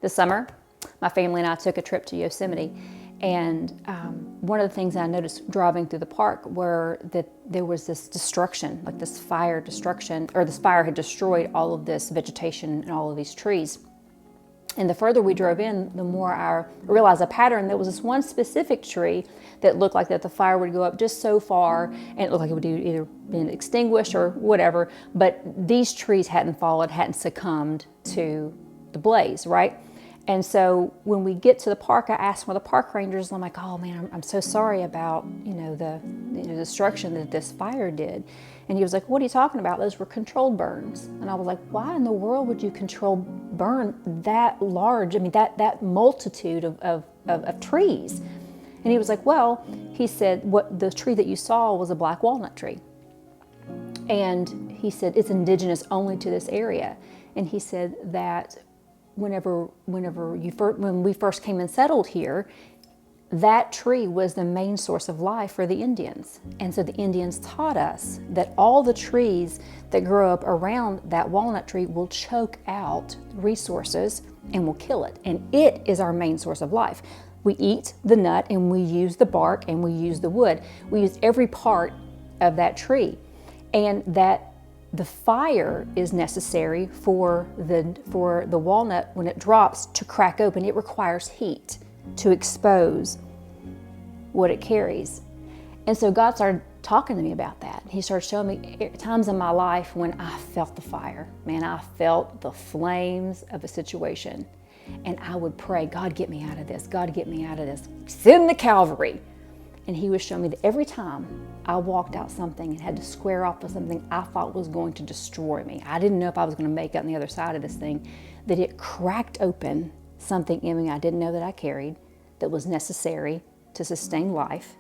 This summer, my family and I took a trip to Yosemite, and one of the things I noticed driving through the park were that there was this destruction, like this fire destruction, or this fire had destroyed all of this vegetation and all of these trees. And the further we drove in, the more I realized a pattern. There was this one specific tree that looked like that the fire would go up just so far, and it looked like it would either been extinguished or whatever, but these trees hadn't fallen, hadn't succumbed to the blaze, right? And so when we get to the park, I asked one of the park rangers, I'm like, oh man, I'm so sorry about, the destruction that this fire did. And he was like, what are you talking about? Those were controlled burns. And I was like, why in the world would you burn that large, that multitude of trees? And he was like, well, he said, what the tree that you saw was a black walnut tree. And he said, it's indigenous only to this area. And he said that when we first came and settled here, that tree was the main source of life for the Indians. And so the Indians taught us that all the trees that grow up around that walnut tree will choke out resources and will kill it. And it is our main source of life. We eat the nut and we use the bark and we use the wood. We use every part of that tree. And that the fire is necessary for the walnut, when it drops, to crack open. It requires heat to expose what it carries. And so God started talking to me about that. He started showing me times in my life when I felt the fire. Man, I felt the flames of a situation. And I would pray, God, get me out of this. God, get me out of this. Send the cavalry. And he was showing me that every time I walked out something and had to square off with something I thought was going to destroy me, I didn't know if I was going to make it on the other side of this thing, that it cracked open something in me I didn't know that I carried that was necessary to sustain life.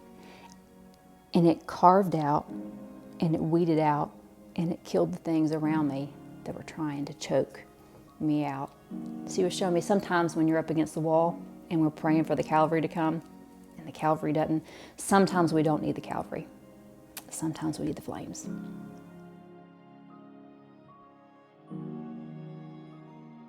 And it carved out and it weeded out and it killed the things around me that were trying to choke me out. So he was showing me sometimes when you're up against the wall and we're praying for the cavalry to come, and the cavalry doesn't, sometimes we don't need the cavalry. Sometimes we need the flames.